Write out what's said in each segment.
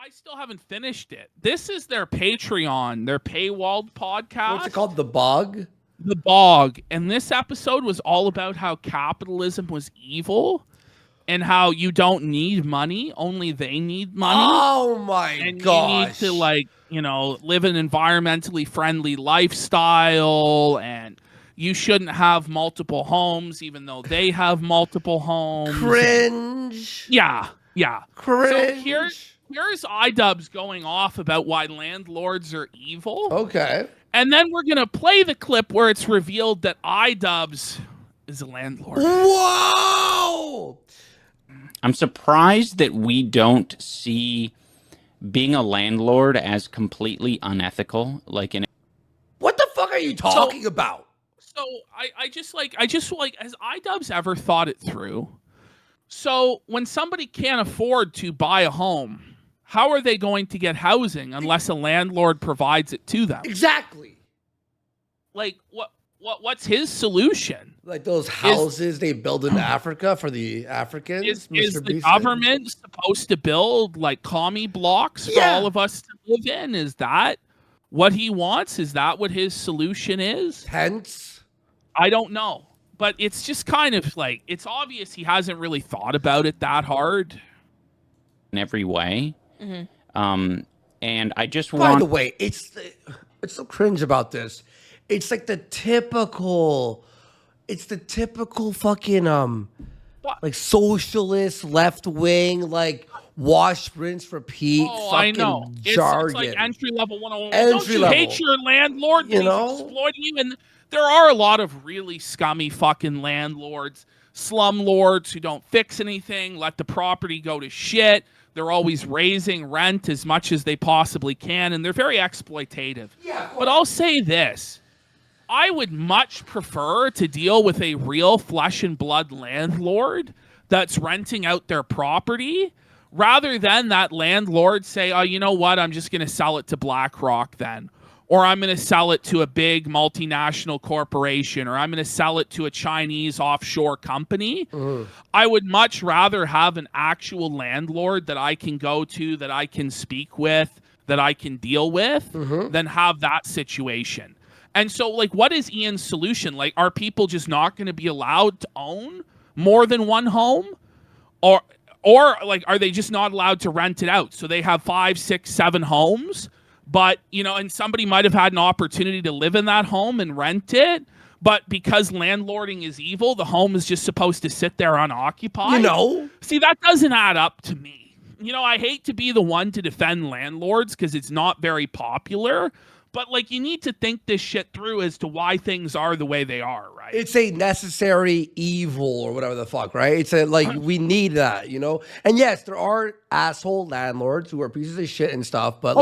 I still haven't finished it. This is their Patreon, their paywalled podcast. What's it called? The Bog? The Bog. And this episode was all about how capitalism was evil and how you don't need money, only they need money. Oh my gosh. You need to, like, you know, live an environmentally friendly lifestyle, and you shouldn't have multiple homes even though they have multiple homes. Cringe. Yeah. Cringe. So here's Idubbbz going off about why landlords are evil. Okay. And then we're going to play the clip where it's revealed that Idubbbz is a landlord. Whoa! I'm surprised that we don't see being a landlord as completely unethical. Like, what the fuck are you talking about? So I just like, has Idubbbz ever thought it through? So when somebody can't afford to buy a home, how are they going to get housing unless a landlord provides it to them? Exactly. Like, what's his solution? Like those houses they build in Africa for the Africans? Is the government supposed to build like commie blocks for all of us to live in? Is that what he wants? Is that what his solution is? Hence? I don't know. But it's just kind of like, it's obvious he hasn't really thought about it that hard. In every way. Mm-hmm. And I just want... By the way, it's so cringe about this. It's like the typical fucking, like socialist, left wing, like wash, rinse, repeat fucking I know. Jargon. It's like entry level 101. Don't you hate your landlord? You know? He's exploiting you. And there are a lot of really scummy fucking landlords, slumlords who don't fix anything, let the property go to shit. They're always raising rent as much as they possibly can, and they're very exploitative. Yeah, but I'll say this. I would much prefer to deal with a real flesh and blood landlord that's renting out their property rather than that landlord say, oh, you know what, I'm just going to sell it to BlackRock then. Or I'm going to sell it to a big multinational corporation, or I'm going to sell it to a Chinese offshore company. Mm. I would much rather have an actual landlord that I can go to, that I can speak with, that I can deal with, than have that situation. And so, like, what is Ian's solution? Like, are people just not going to be allowed to own more than one home? Or like, are they just not allowed to rent it out? So they have 5, 6, 7 homes, but, you know, and somebody might have had an opportunity to live in that home and rent it. But because landlording is evil, the home is just supposed to sit there unoccupied. You know? See, that doesn't add up to me. You know, I hate to be the one to defend landlords because it's not very popular. But, like, you need to think this shit through as to why things are the way they are, right? It's a necessary evil or whatever the fuck, right? It's a, like, we need that, you know? And yes, there are asshole landlords who are pieces of shit and stuff, but,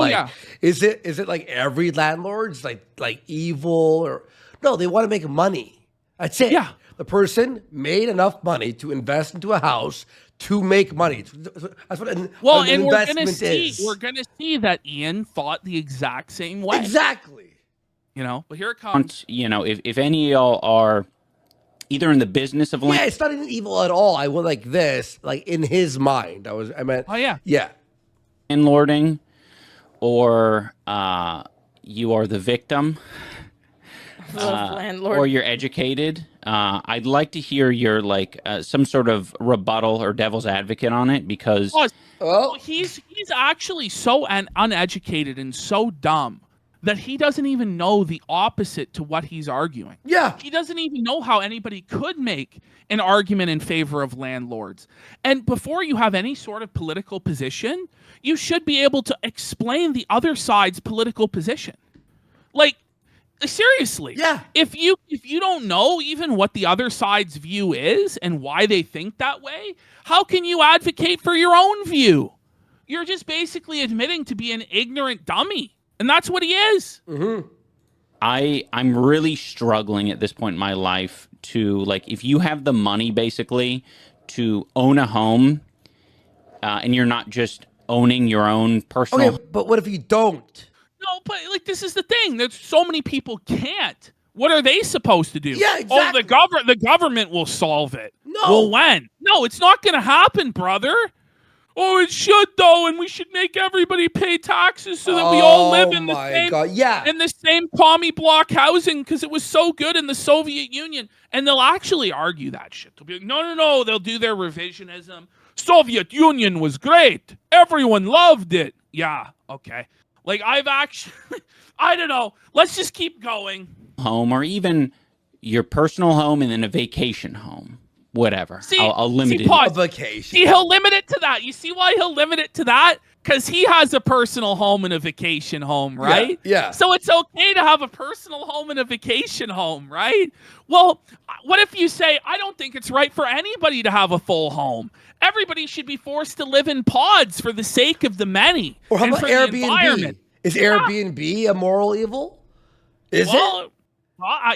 is it like every landlord's like evil or... No, they want to make money. That's it. Yeah. The person made enough money to invest into a house to make money. That's what an investment is. We're going to see that Ian thought the exact same way. Exactly. You know, but here it comes. You know, if any of y'all are either in the business of land... Yeah, it's not even evil at all. I went like this, like in his mind. I meant... Oh, yeah. Yeah. Landlording, or you are the victim... or you're educated. I'd like to hear your some sort of rebuttal or devil's advocate on it, because he's actually so uneducated and so dumb that he doesn't even know the opposite to what he's arguing. Yeah. He doesn't even know how anybody could make an argument in favor of landlords. And before you have any sort of political position, you should be able to explain the other side's political position. Like, seriously. Yeah. If you don't know even what the other side's view is and why they think that way, how can you advocate for your own view? You're just basically admitting to be an ignorant dummy. And that's what he is. Mm-hmm. I'm really struggling at this point in my life to, like, if you have the money basically to own a home and you're not just owning your own personal... Okay, but what if you don't? No, but like, this is the thing. There's so many people can't. What are they supposed to do? Yeah, exactly. The government will solve it. No. Well, when? No, it's not going to happen, brother. oh, it should though, and we should make everybody pay taxes so that we all live in the same commie block housing because it was so good in the Soviet Union. And they'll actually argue that shit. They'll be like, no. They'll do their revisionism. Soviet Union was great. Everyone loved it. Yeah, okay. Like, I've actually, I don't know. Let's just keep going. Home, or even your personal home and then a vacation home. Whatever. I'll limit it. A vacation. See, he'll limit it to that. You see why he'll limit it to that? Because he has a personal home and a vacation home, right? Yeah. So it's okay to have a personal home and a vacation home, right? Well, what if you say, I don't think it's right for anybody to have a full home. Everybody should be forced to live in pods for the sake of the many. Or how about Airbnb? Is Airbnb a moral evil? Is it?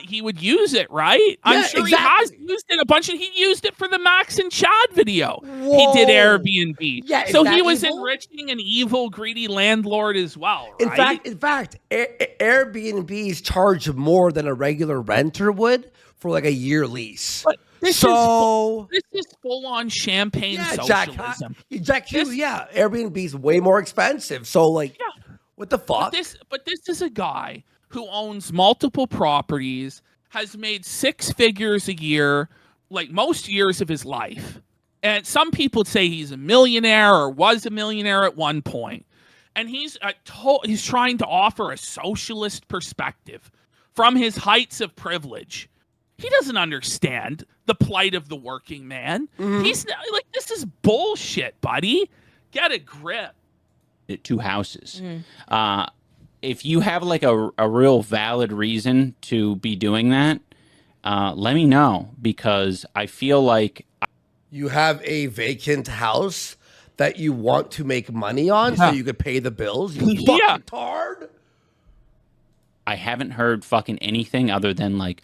He would use it, right? I'm sure he has used it a bunch. He used it for the Max and Chad video. Whoa. He did Airbnb. Yeah, so he was enriching an evil, greedy landlord as well, right? In fact, Airbnbs charge more than a regular renter would for like a year lease. But this is full-on champagne socialism. Airbnb is way more expensive. So, like, what the fuck? But this is a guy who owns multiple properties, has made 6 figures a year, like most years of his life. And some people say he's a millionaire or was a millionaire at one point. And he's trying to offer a socialist perspective from his heights of privilege. He doesn't understand the plight of the working man. Mm-hmm. He's like, this is bullshit, buddy. Get a grip. 2 houses. If you have like a real valid reason to be doing that, let me know, because I feel like you have a vacant house that you want to make money on so you could pay the bills. You fucking tard. I haven't heard fucking anything other than like,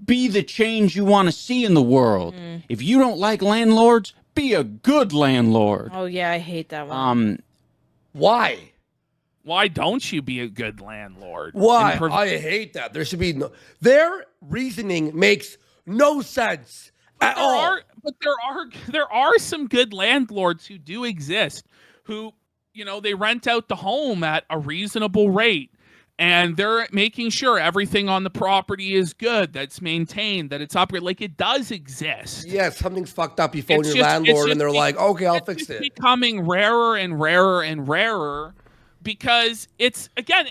be the change you want to see in the world. If you don't like landlords, be a good landlord. Oh yeah, I hate that one. Why? Why don't you be a good landlord? Why? I hate that. There should be no... Their reasoning makes no sense at all. But there are some good landlords who do exist who, they rent out the home at a reasonable rate. And they're making sure everything on the property is good, that's maintained, that it's operated. Like, it does exist. Yeah, something's fucked up. You phone your landlord and they're like, okay, I'll fix it. It's becoming rarer and rarer and rarer. Because it's, again,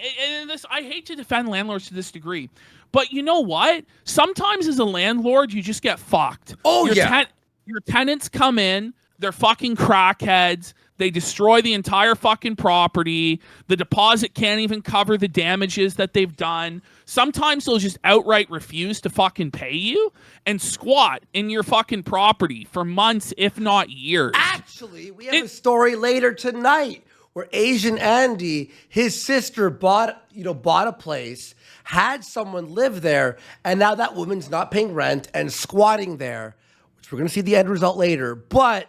I hate to defend landlords to this degree, but you know what? Sometimes as a landlord, you just get fucked. Your tenants come in, they're fucking crackheads, they destroy the entire fucking property, the deposit can't even cover the damages that they've done. Sometimes they'll just outright refuse to fucking pay you and squat in your fucking property for months, if not years. Actually, we have a story later tonight where Asian Andy, his sister bought a place, had someone live there, and now that woman's not paying rent and squatting there, which we're going to see the end result later, but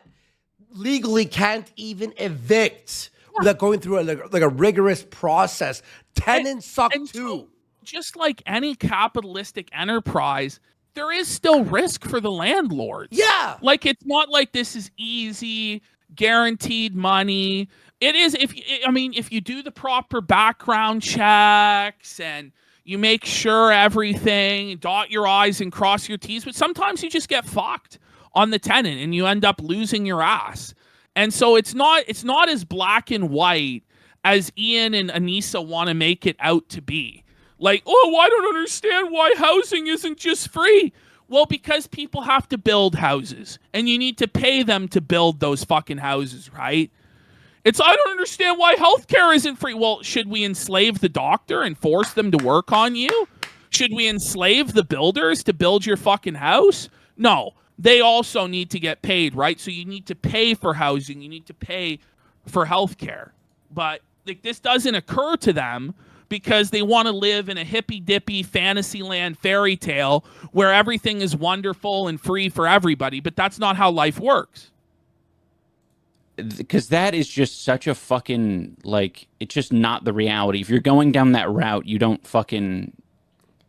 legally can't even evict without going through a rigorous process. Tenants suck too. So, just like any capitalistic enterprise, there is still risk for the landlords. Yeah. Like, it's not like this is easy, guaranteed money. It is if you do the proper background checks and you make sure everything, dot your I's and cross your T's, but sometimes you just get fucked on the tenant and you end up losing your ass. And so it's not as black and white as Ian and Anissa want to make it out to be. Like, oh, I don't understand why housing isn't just free. Well, because people have to build houses and you need to pay them to build those fucking houses, right? I don't understand why healthcare isn't free. Well, should we enslave the doctor and force them to work on you? Should we enslave the builders to build your fucking house? No, they also need to get paid, right? So you need to pay for housing. You need to pay for healthcare. But like, this doesn't occur to them because they want to live in a hippy-dippy fantasyland fairy tale where everything is wonderful and free for everybody. But that's not how life works. Because that is just such a fucking, like, it's just not the reality. If you're going down that route, you don't fucking...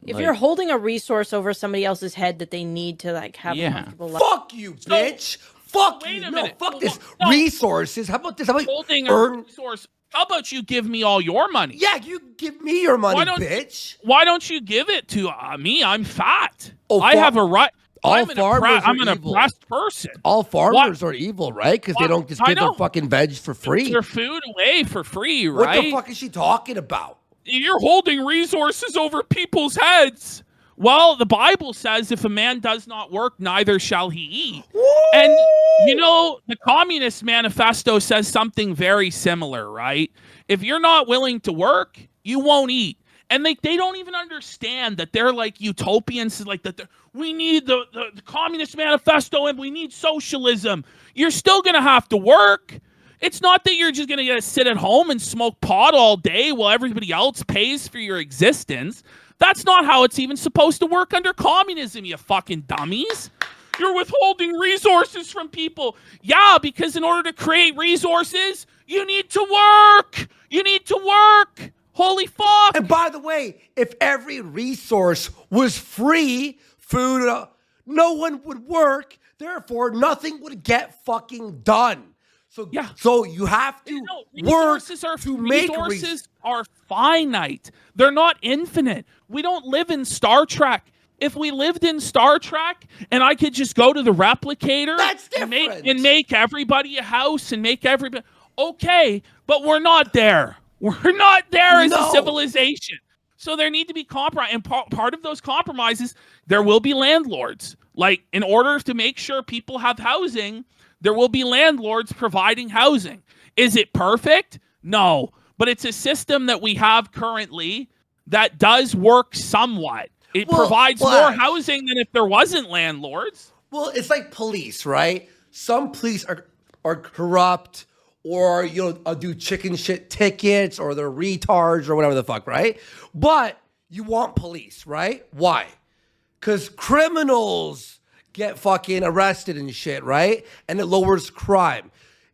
If you're holding a resource over somebody else's head that they need to, like, have a comfortable life. Fuck you, bitch! Fuck Wait you. a No, minute. fuck this. No. Resources. How about this? How about Holding a resource. How about you give me all your money? Yeah, you give me your money, bitch. Why don't you give it to me? I'm fat. Oh, I have a right. I'm an oppressed person. All farmers are evil, right? Because they don't just give their fucking veg for free. Their food away for free, right? What the fuck is she talking about? You're holding resources over people's heads. Well, the Bible says if a man does not work, neither shall he eat. Woo! And, the Communist Manifesto says something very similar, right? If you're not willing to work, you won't eat. And they don't even understand that they're like utopians, like that we need the Communist Manifesto and we need socialism. You're still going to have to work. It's not that you're just going to sit at home and smoke pot all day while everybody else pays for your existence. That's not how it's even supposed to work under communism, you fucking dummies. You're withholding resources from people. Yeah, because in order to create resources, you need to work. You need to work. Holy fuck. And by the way, if every resource was free, food, no one would work. Therefore, nothing would get fucking done. So you have to work to make resources are finite. They're not infinite. We don't live in Star Trek. If we lived in Star Trek and I could just go to the replicator and make everybody a house and make everybody okay, but we're not there. We're not there as a civilization. So there need to be compromise. And part of those compromises, there will be landlords. Like, in order to make sure people have housing, there will be landlords providing housing. Is it perfect? No. But it's a system that we have currently that does work somewhat. It provides more housing than if there wasn't landlords. Well, it's like police, right? Some police are corrupt or, do chicken shit tickets or they're retards or whatever the fuck, right? But you want police, right? Why? Because criminals get fucking arrested and shit, right? And it lowers crime.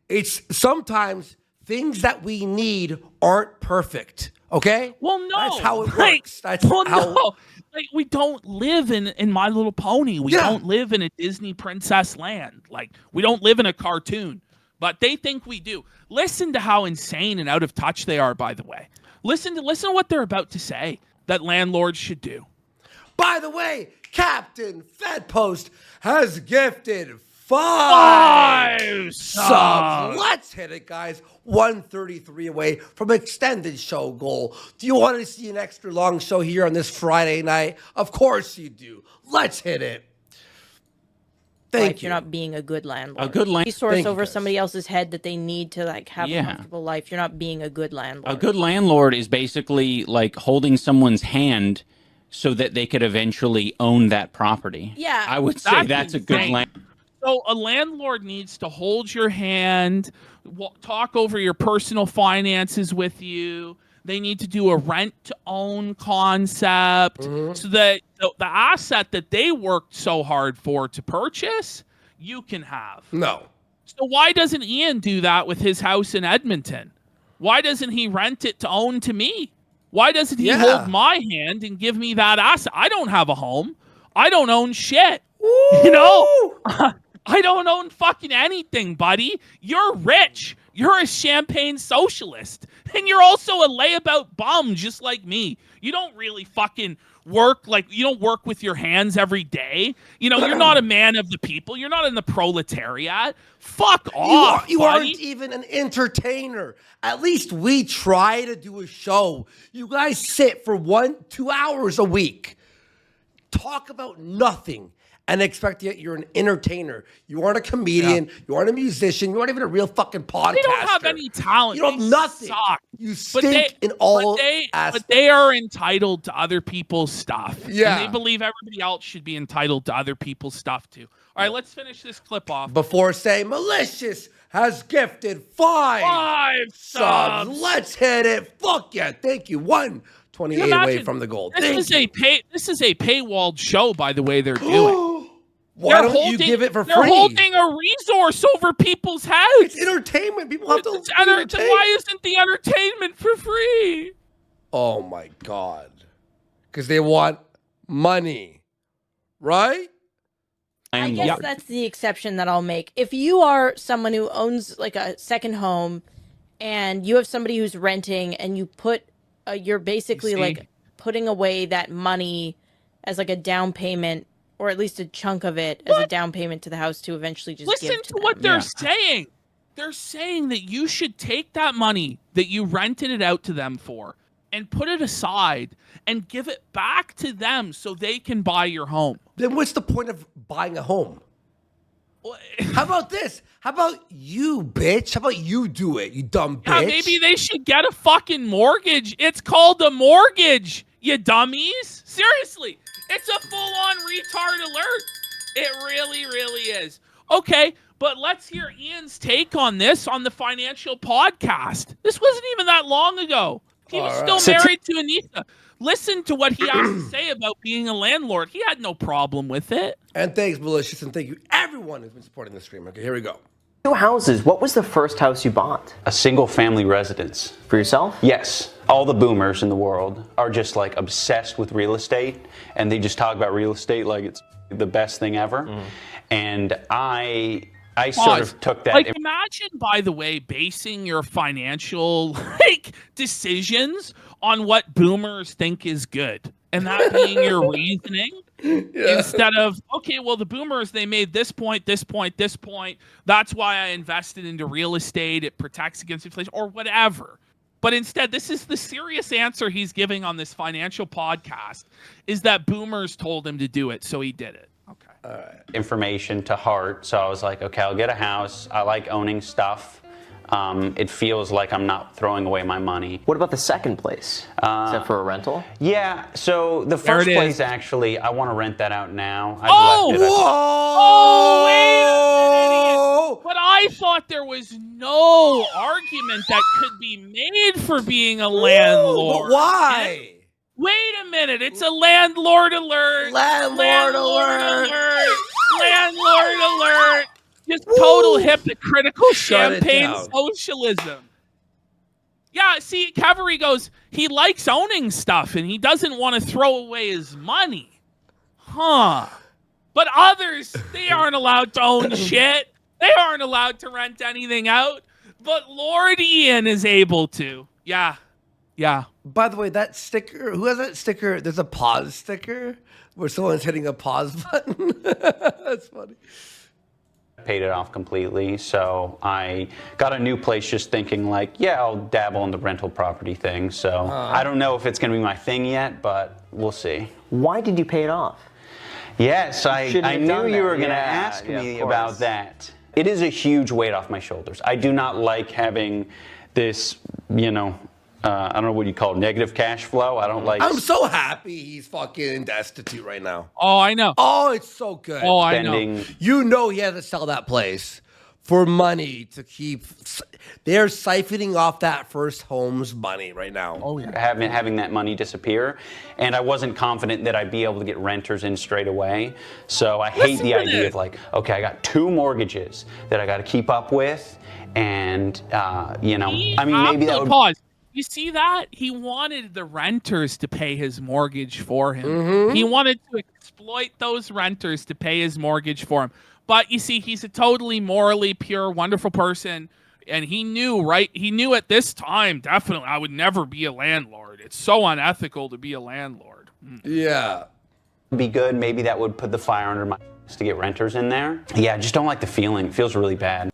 It's sometimes things that we need aren't perfect, okay? Well, no. That's how it works. No. Like, we don't live in My Little Pony. We don't live in a Disney princess land. Like, we don't live in a cartoon. But they think we do. Listen to how insane and out of touch they are, by the way. Listen to what they're about to say that landlords should do. By the way, Captain Fedpost has gifted 5 subs. Let's hit it, guys. 133 away from extended show goal. Do you want to see an extra long show here on this Friday night? Of course you do. Let's hit it. Thank you. You're not being a good landlord. A good landlord. Resource over somebody else's head that they need to have a comfortable life. You're not being a good landlord. A good landlord is basically like holding someone's hand so that they could eventually own that property. Yeah. I would say that's a good landlord. So a landlord needs to hold your hand, talk over your personal finances with you. They need to do a rent-to-own concept so that the asset that they worked so hard for to purchase, you can have. No. So why doesn't Ian do that with his house in Edmonton? Why doesn't he rent it to own to me? Why doesn't he hold my hand and give me that asset? I don't have a home. I don't own shit. Woo! I don't own fucking anything, buddy. You're rich. You're a champagne socialist. And you're also a layabout bum just like me. You don't really fucking work you don't work with your hands every day. You're not a man of the people. You're not in the proletariat. Fuck off, You buddy. aren't even an entertainer. At least we try to do a show. You guys sit for 1-2 hours a week, talk about nothing, and expect that you're an entertainer. You aren't a comedian. You aren't a musician. You aren't even a real fucking podcaster. They don't have any talent. You don't have nothing. Suck. You stink in all aspects. But they are entitled to other people's stuff. Yeah. And they believe everybody else should be entitled to other people's stuff too. All right, let's finish this clip off. Before saying Malicious has gifted 5 subs. Let's hit it. Fuck yeah. Thank you. 128 away from the goal. This is a paywalled show, by the way they're doing. Why don't you give it for free? They're holding a resource over people's heads. It's entertainment. People have to entertain. Why isn't the entertainment for free? Oh, my God. Because they want money, right? I guess that's the exception that I'll make. If you are someone who owns like a second home and you have somebody who's renting and you put, you're basically like putting away that money as like a down payment, or at least a chunk of it as a down payment to the house to eventually just listen give to what they're saying. They're saying that you should take that money that you rented it out to them for and put it aside and give it back to them so they can buy your home. Then what's the point of buying a home? How about this? How about you, bitch? How about you do it, you dumb bitch? Yeah, maybe they should get a fucking mortgage. It's called a mortgage, you dummies. Seriously, it's a full-on retard alert. It really, really is. Okay, but let's hear Ian's take on this on the Financial Podcast. This wasn't even that long ago. He was still married to Anita. Listen to what he has to say about being a landlord. He had no problem with it. And thanks, Malicious, and thank you everyone who's been supporting the stream. Okay, here we go. 2 houses. What was the first house you bought? A single family residence. For yourself? Yes. All the boomers in the world are just like obsessed with real estate, and they just talk about real estate like it's the best thing ever. And I sort of took that. Like, imagine, by the way, basing your financial decisions on what boomers think is good, and that being your reasoning, instead of, okay, well, the boomers, they made this point, this point, this point. That's why I invested into real estate. It protects against inflation or whatever. But instead, this is the serious answer he's giving on this Financial Podcast, is that boomers told him to do it, so he did it. Okay. Information to heart. So I was like, okay, I'll get a house. I like owning stuff. It feels like I'm not throwing away my money. What about the second place? Is that for a rental? Yeah, so the first place, actually, I want to rent that out now. Wait a minute. But I thought there was no argument that could be made for being a landlord. But why? Wait a minute, it's a landlord alert. Landlord alert. Landlord alert. Just total hypocritical champagne socialism. Yeah, see, Cavalry goes, he likes owning stuff and he doesn't want to throw away his money. Huh. But others, they aren't allowed to own shit. They aren't allowed to rent anything out. But Lord Ian is able to. Yeah. Yeah. By the way, that sticker, who has that sticker? There's a pause sticker where someone's hitting a pause button. That's funny. Paid it off completely. So I got a new place just thinking like, yeah, I'll dabble in the rental property thing. So I don't know if it's going to be my thing yet, but we'll see. Why did you pay it off? Yes, I knew you were going to ask me about that. It is a huge weight off my shoulders. I do not like having this, I don't know what you call it, negative cash flow. I don't like. I'm so happy he's fucking destitute right now. Oh, I know. Oh, it's so good. Oh, I know. You know he had to sell that place for money to keep. They're siphoning off that first home's money right now. Oh yeah. Having that money disappear, and I wasn't confident that I'd be able to get renters in straight away. So I hate the idea of like, okay, I got 2 mortgages that I got to keep up with, and maybe that would pause. You see that? He wanted the renters to pay his mortgage for him. Mm-hmm. He wanted to exploit those renters to pay his mortgage for him. But you see, he's a totally morally pure, wonderful person. And he knew, right? He knew at this time, definitely, I would never be a landlord. It's so unethical to be a landlord. Yeah. Be good. Maybe that would put the fire under my ass to get renters in there. Yeah, I just don't like the feeling. It feels really bad.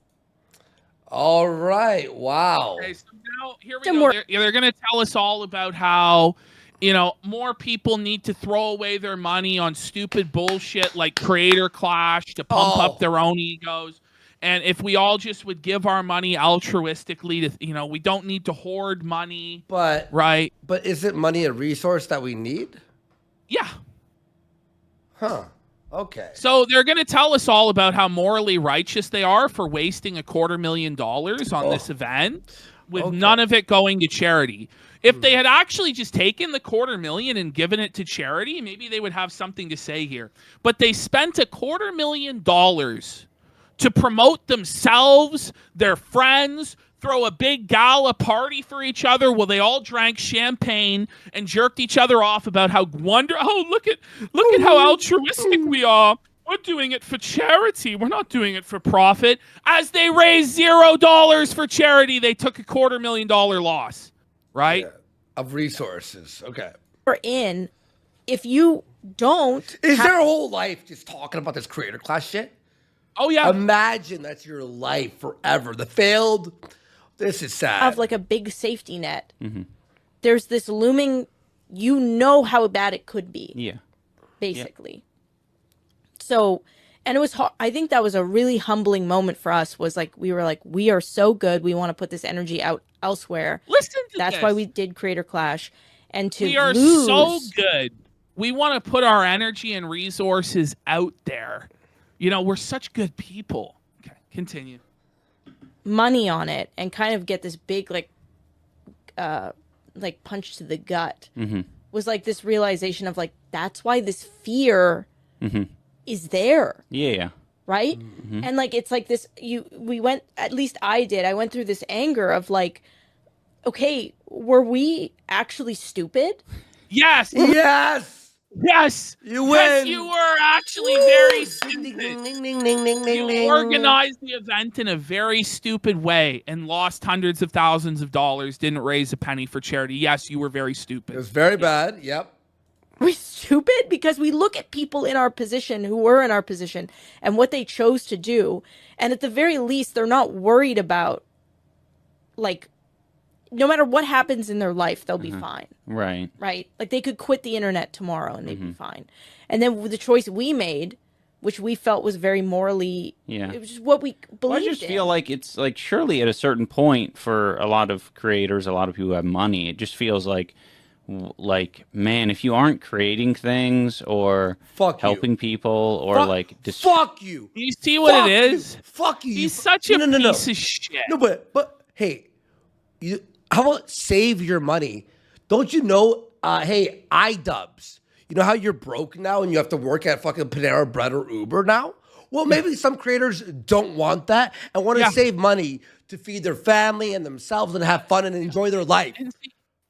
All right. Wow. Okay, so now here we go. They're going to tell us all about how, more people need to throw away their money on stupid bullshit like Creator Clash to pump up their own egos. And if we all just would give our money altruistically to, we don't need to hoard money. But right. But is it money a resource that we need? Yeah. Huh. Okay. So they're going to tell us all about how morally righteous they are for wasting $250,000 on this event with none of it going to charity. If they had actually just taken the $250,000 and given it to charity, maybe they would have something to say here. But they spent $250,000 to promote themselves, their friends, throw a big gala party for each other while they all drank champagne and jerked each other off about how look at how altruistic we are. We're doing it for charity. We're not doing it for profit. As they raised $0 for charity, they took a $250,000 loss, right? Yeah. Of resources. Okay. We're in. If you don't, is their whole life just talking about this creator class shit? Oh yeah. Imagine that's your life forever. The failed. This is sad. Of like a big safety net. There's this looming. You know how bad it could be. Yeah. Basically. So, and it was hard. I think that was a really humbling moment for us. Was like we were like, we are so good. We want to put this energy out elsewhere. Listen to That's this. why we did Creator Clash, and to we are lose, so good. We want to put our energy and resources out there. You know, we're such good people. Okay, continue. Money on it and kind of get this big like punch to the gut. Was like this realization of like that's why this fear is there. Yeah. Right? And like it's like this we went, at least I did. I went through this anger of like, okay, were we actually stupid? Yes. Yes. Yes. You win. Yes, you were actually very stupid. You organized the event in a very stupid way and lost hundreds of thousands of dollars, didn't raise a penny for charity. Yes, you were very stupid. It was very bad. Yep. We're stupid because we look at people in our position who were in our position and what they chose to do. And at the very least, they're not worried about, like, no matter what happens in their life, they'll be fine. Right. Right? Like, they could quit the internet tomorrow and they'd be fine. And then with the choice we made, which we felt was very morally, it was just what we believed in. I just feel like it's like, surely at a certain point for a lot of creators, a lot of people who have money, it just feels like, man, if you aren't creating things or helping people or fuck you. You see what it is? Fuck you. He's such a piece of shit. No, but hey, how about save your money? Don't you know, hey, Idubbbz, you know how you're broke now and you have to work at fucking Panera Bread or Uber now? Well, maybe some creators don't want that and want to save money to feed their family and themselves and have fun and enjoy their life.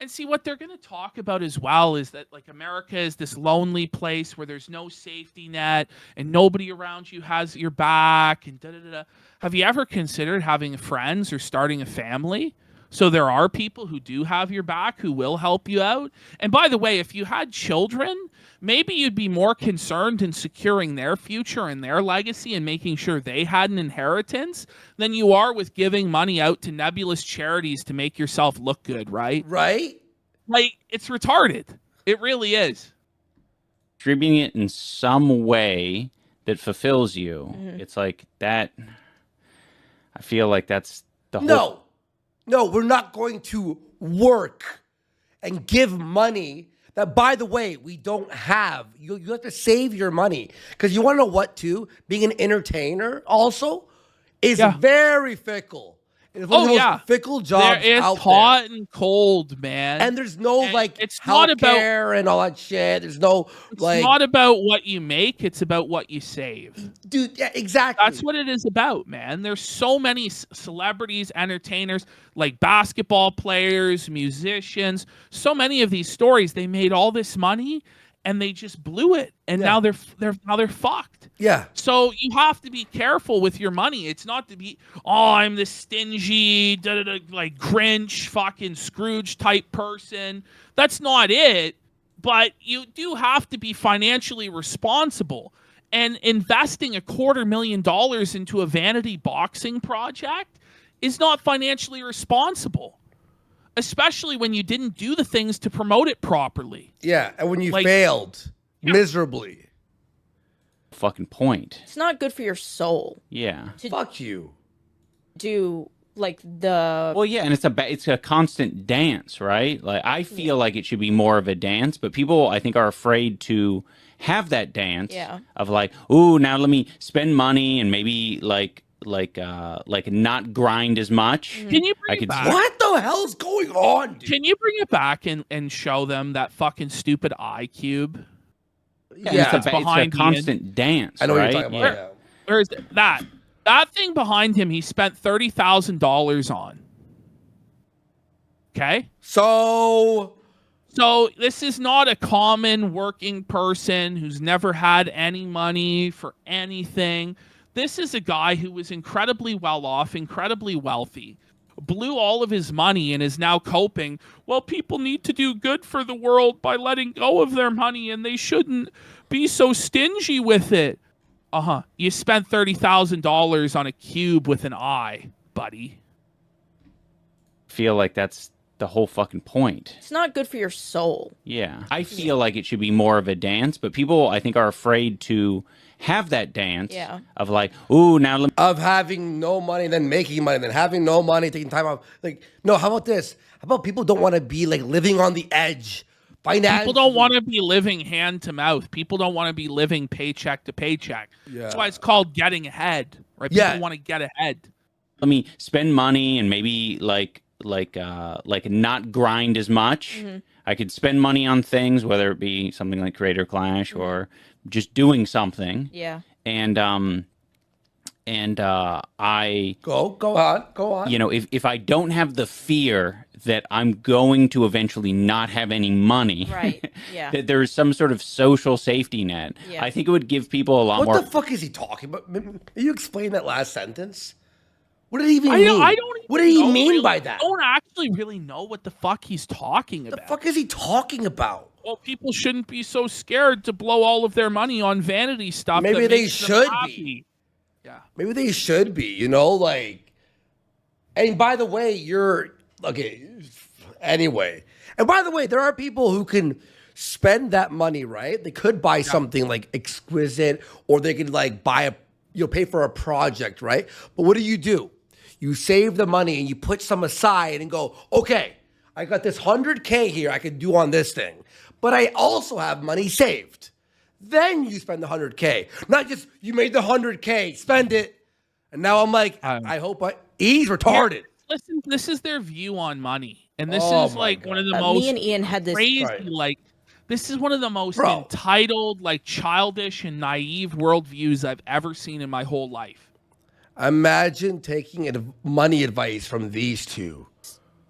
And see what they're going to talk about as well is that like America is this lonely place where there's no safety net and nobody around you has your back and da-da-da-da. Have you ever considered having friends or starting a family? So there are people who do have your back who will help you out. And by the way, if you had children, maybe you'd be more concerned in securing their future and their legacy and making sure they had an inheritance than you are with giving money out to nebulous charities to make yourself look good, right? Right? Like, it's retarded. It really is. Distributing it in some way that fulfills you. It's like that. I feel like that's the whole... No, we're not going to work and give money that, by the way, we don't have. You have to save your money. Because you want to know what, too? Being an entertainer also is very fickle. It's one of the most fickle jobs it's out hot there. and cold, man. And there's no, it's not about healthcare and all that shit. There's no, it's not about what you make. It's about what you save. Dude, yeah, exactly. That's what it is about, man. There's so many celebrities, entertainers, like basketball players, musicians. So many of these stories, they made all this money and they just blew it, and now they're fucked. Yeah. So you have to be careful with your money. It's not to be, I'm this stingy, like Grinch, fucking Scrooge type person. That's not it. But you have to be financially responsible. And investing $250,000 into a vanity boxing project is not financially responsible. Especially when you didn't do the things to promote it properly. Yeah, and when you failed miserably. Fucking point. It's not good for your soul. Yeah. Fuck you. Do like the and it's a constant dance, right? Like I feel like it should be more of a dance, but people I think are afraid to have that dance of like, ooh, now let me spend money and maybe like not grind as much. Can you bring it back? What the hell's going on, dude? Can you bring it back and show them that fucking stupid eye cube? Yeah, it's a constant dance. I know right? what you're talking about. Yeah. Where's that thing behind him? He spent $30,000 on. Okay, so So this is not a common working person who's never had any money for anything. This is a guy who was incredibly well off, incredibly wealthy, blew all of his money and is now coping. Well, people need to do good for the world by letting go of their money and they shouldn't be so stingy with it. You spent $30,000 on a cube with an eye, buddy. Feel like that's the whole fucking point. It's not good for your soul. Yeah. I feel like it should be more of a dance, but people, I think, are afraid to have that dance of like, ooh, now of having no money, then making money, then having no money, taking time off. Like, no, how about this? How about people don't want to be like living on the edge? People don't want to be living hand to mouth. People don't want to be living paycheck to paycheck. Yeah. That's why it's called getting ahead, right? People want to get ahead. Let me spend money and maybe like not grind as much. I could spend money on things, whether it be something like Creator Clash or just doing something. Yeah. And I go on. You know, if I don't have the fear that I'm going to eventually not have any money, right? Yeah. that there is some sort of social safety net. Yeah. I think it would give people a lot more. What the fuck is he talking about? Can you explain that last sentence? What did he even mean? What did he mean by that? I don't actually really know what the fuck he's talking about. The fuck is he talking about? Well, people shouldn't be so scared to blow all of their money on vanity stuff. Maybe they should be. Yeah. Maybe they should be, you know, like, and by the way, anyway. And by the way, there are people who can spend that money, right? They could buy something like exquisite, or they could like pay for a project, right? But what do? You save the money and you put some aside and go, okay, I got this $100K here I could do on this thing, but I also have money saved. Then you spend the $100K, not just you made the $100K, spend it, and now I'm like, he's retarded. Listen, this is their view on money, and this is like one of the most. Me and Ian had this crazy, like this is one of the most entitled, like childish and naive worldviews I've ever seen in my whole life. Imagine taking money advice from these two.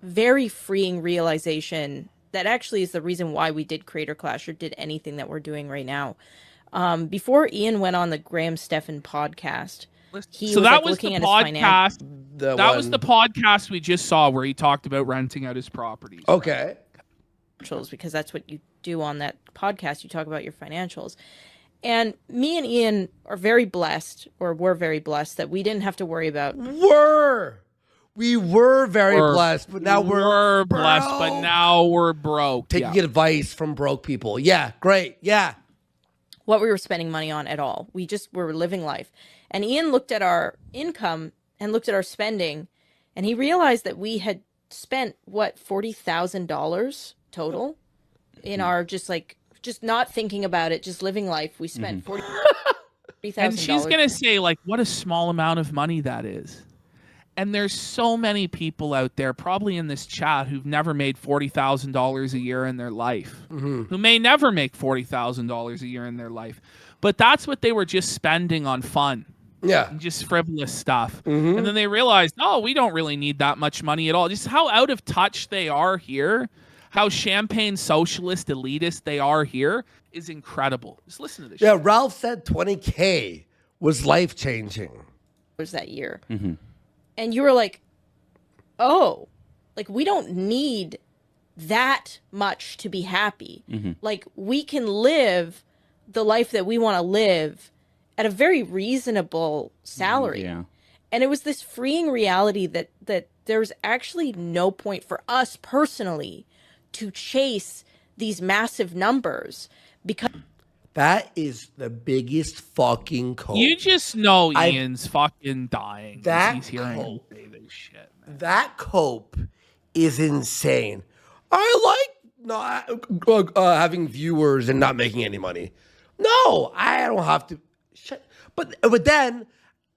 Very freeing realization. That actually is the reason why we did Creator Clash or did anything that we're doing right now. Before Ian went on the Graham Stephan podcast, he was looking at his finance. That was the podcast we just saw where he talked about renting out his properties. Okay. Because that's what you do on that podcast. You talk about your financials. And me and Ian are very blessed, or were very blessed, that we didn't have to worry about. We were very blessed, but now we're blessed, but now we're broke. Taking advice from broke people. Yeah, great. Yeah. What we were spending money on at all. We just were living life. And Ian looked at our income and looked at our spending, and he realized that we had spent, $40,000 total in our just not thinking about it, just living life. We spent $40,000. And she's going to say, like, what a small amount of money that is. And there's so many people out there, probably in this chat, who've never made $40,000 a year in their life, who may never make $40,000 a year in their life. But that's what they were just spending on fun. Yeah. And just frivolous stuff. And then they realized, we don't really need that much money at all. Just how out of touch they are here, how champagne socialist elitist they are here is incredible. Just listen to this shit. Ralph said $20K was life-changing. Was that year. And you were like, we don't need that much to be happy. Like, we can live the life that we want to live at a very reasonable salary. Yeah. And it was this freeing reality that there's actually no point for us personally to chase these massive numbers, because that is the biggest fucking cope. You just know Ian's fucking dying. He's hearing you say this shit, man. That cope is insane. I like not having viewers and not making any money. No, I don't have to. But then,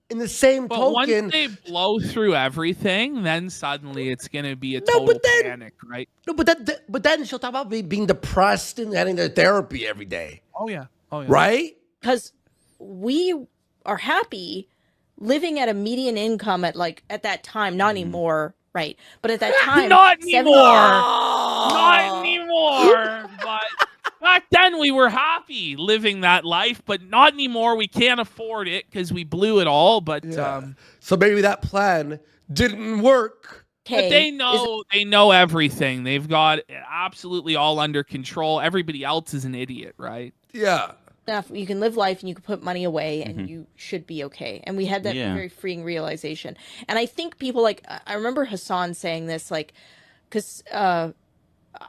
in the same token, once they blow through everything, then suddenly it's gonna be a total panic, right? No, but then she'll talk about being depressed and having their therapy every day. Oh yeah. Right? Because we are happy living at a median income at that time, not anymore, right? But at that time, not anymore. Not anymore. back then we were happy living that life, but not anymore. We can't afford it because we blew it all. But so maybe that plan didn't work. But they know everything. They've got it absolutely all under control. Everybody else is an idiot, right? Yeah. You can live life and you can put money away and you should be okay. And we had that very freeing realization. And I think people I remember Hassan saying this, because I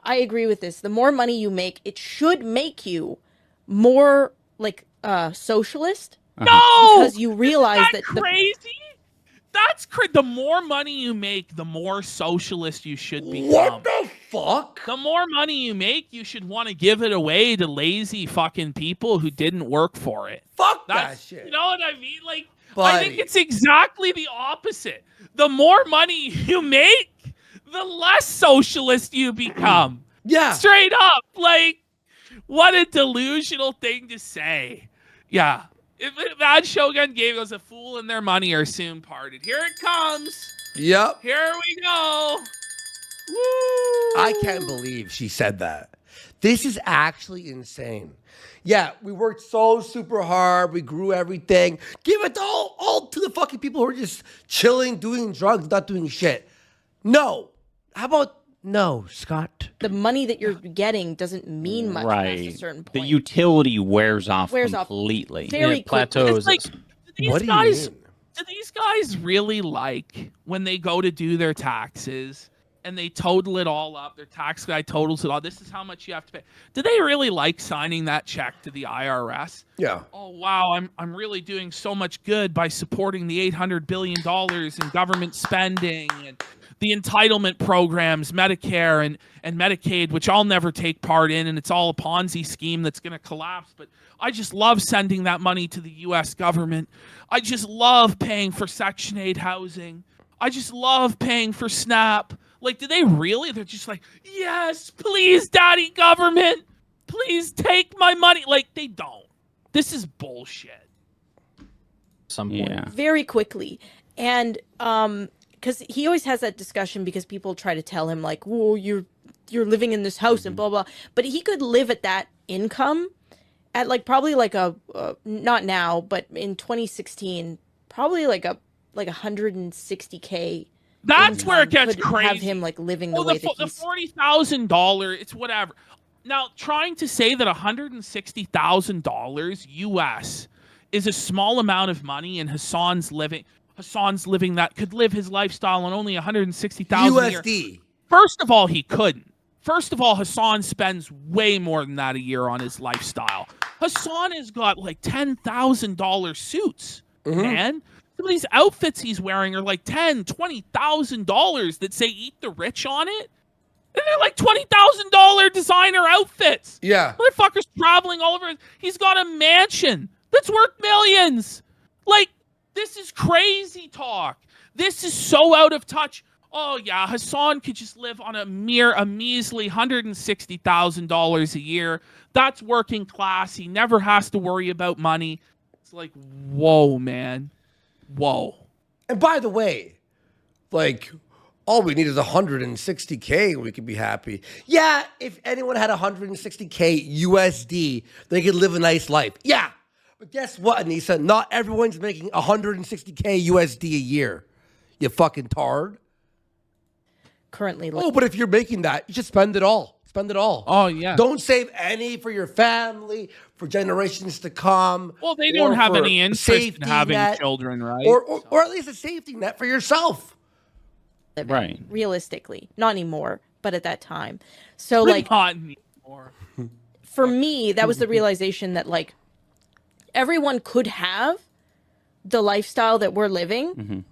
agree with this. The more money you make, it should make you more socialist. No! Because you realize that crazy? That's the more money you make, the more socialist you should become. What the fuck? The more money you make, you should want to give it away to lazy fucking people who didn't work for it. Fuck that shit. You know what I mean? I think it's exactly the opposite. The more money you make, the less socialist you become. Yeah. Straight up. What a delusional thing to say. Yeah. If Mad Shogun gave us a fool and their money are soon parted. Here it comes. Yep. Here we go. Woo. I can't believe she said that. This is actually insane. Yeah, we worked so super hard. We grew everything. Give it all to the fucking people who are just chilling, doing drugs, not doing shit. No. How about no, Scott? The money that you're getting doesn't mean much past a certain point. The utility wears off completely. Very plateaus. What do you mean? Do these guys really when they go to do their taxes and they total it all up, their tax guy totals it all, this is how much you have to pay. Do they really like signing that check to the IRS? Yeah. Oh, wow, I'm really doing so much good by supporting the $800 billion in government spending and the entitlement programs, Medicare and Medicaid, which I'll never take part in, and it's all a Ponzi scheme that's going to collapse. But I just love sending that money to the U.S. government. I just love paying for Section 8 housing. I just love paying for SNAP. Do they really? They're just yes, please, daddy government, please take my money. They don't. This is bullshit. Some point. Yeah. Very quickly. And, because he always has that discussion because people try to tell him whoa, you're living in this house and blah, blah. But he could live at that income at probably not now, but in 2016, probably a 160K. That's where it gets crazy. Have him living the way that he's... The $40,000, it's whatever. Now, trying to say that $160,000 US is a small amount of money and Hassan's living that could live his lifestyle on only $160,000 USD. a year. First of all, he couldn't. First of all, Hassan spends way more than that a year on his lifestyle. Hassan has got $10,000 suits, man. Some of these outfits he's wearing are $10,000, $20,000 that say "Eat the Rich" on it. And they're $20,000 designer outfits. Yeah. Motherfucker's traveling all over. He's got a mansion that's worth millions. This is crazy talk. This is so out of touch. Oh, yeah, Hassan could just live on a measly $160,000 a year. That's working class. He never has to worry about money. It's whoa, man. Whoa. And by the way, all we need is 160K and we could be happy. Yeah, if anyone had 160K USD, they could live a nice life. Yeah. But guess what, Anissa? Not everyone's making 160K USD a year. You fucking tard. Currently. Oh, but if you're making that, you should spend it all. Spend it all. Oh, yeah. Don't save any for your family, for generations to come. Well, they don't have any interest in having children, right? Or at least a safety net for yourself. Right. Realistically. Not anymore, but at that time. So, Not anymore. For me, that was the realization that, everyone could have the lifestyle that we're living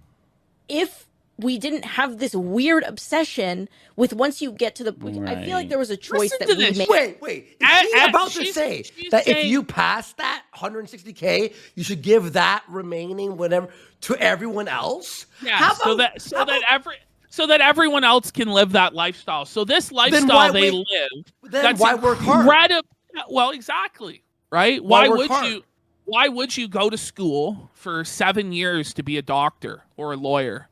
if we didn't have this weird obsession with once you get to the point. Right. I feel like there was a choice Listen that to we this. made. Wait. Is she about to say that if you pass that 160K, you should give that remaining whatever to everyone else? Yeah, so that everyone else can live that lifestyle. So this lifestyle they live, then why work hard? Well, exactly, right? Why would you go to school for 7 years to be a doctor or a lawyer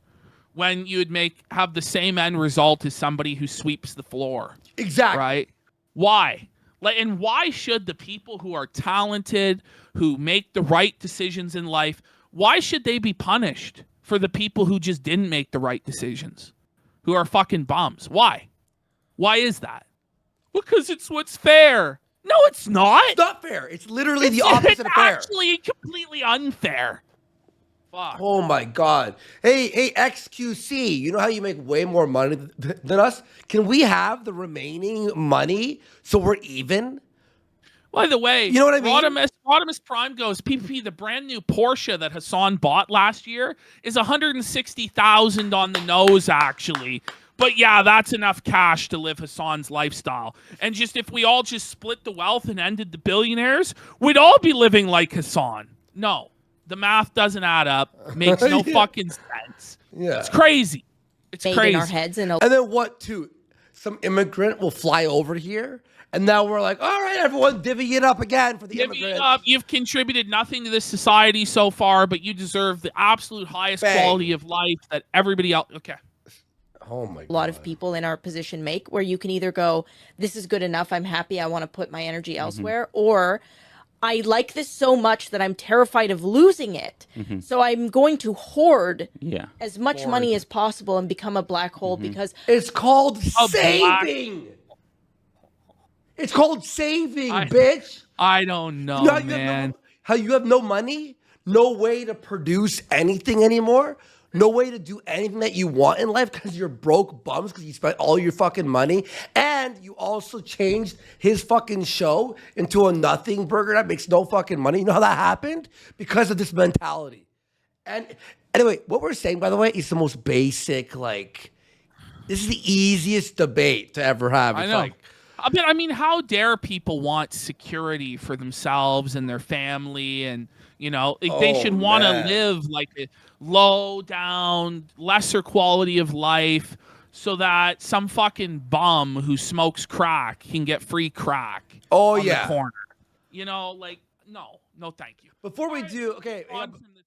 when you would have the same end result as somebody who sweeps the floor? Exactly. Right? Why? Like, and why should the people who are talented, who make the right decisions in life, why should they be punished for the people who just didn't make the right decisions, who are fucking bums? Why? Why is that? Because it's what's fair. No, it's not. It's not fair. It's literally the opposite of fair. It's actually completely unfair. Fuck. Oh my God. Hey, XQC, you know how you make way more money than us? Can we have the remaining money so we're even? By the way, you know what I mean? Rodimus Prime goes, PPP, the brand new Porsche that Hassan bought last year is $160,000 on the nose, actually. But yeah, that's enough cash to live Hassan's lifestyle. And just if we all just split the wealth and ended the billionaires, we'd all be living like Hassan. No. The math doesn't add up. Makes no fucking sense. Yeah. It's crazy. It's crazy. In our heads and then what, too? Some immigrant will fly over here, and now we're like, all right, everyone, divvy it up again for the immigrant. Up. You've contributed nothing to this society so far, but you deserve the absolute highest quality of life that everybody else... Okay. Oh my God. A lot of people in our position make, where you can either go, this is good enough, I'm happy, I want to put my energy elsewhere, or... I like this so much that I'm terrified of losing it. So I'm going to hoard as much money as possible and become a black hole because... It's called saving. It's called saving, bitch. I don't know, man. How you have no money? No way to produce anything anymore? No way to do anything that you want in life because you're broke bums because you spent all your fucking money. And you also changed his fucking show into a nothing burger that makes no fucking money. You know how that happened? Because of this mentality. And anyway, what we're saying, by the way, is the most basic, like, this is the easiest debate to ever have. I know. I mean, how dare people want security for themselves and their family, and they should want to live like a low down, lesser quality of life, so that some fucking bum who smokes crack can get free crack. Oh on yeah, the corner. No, thank you. Before we do, okay.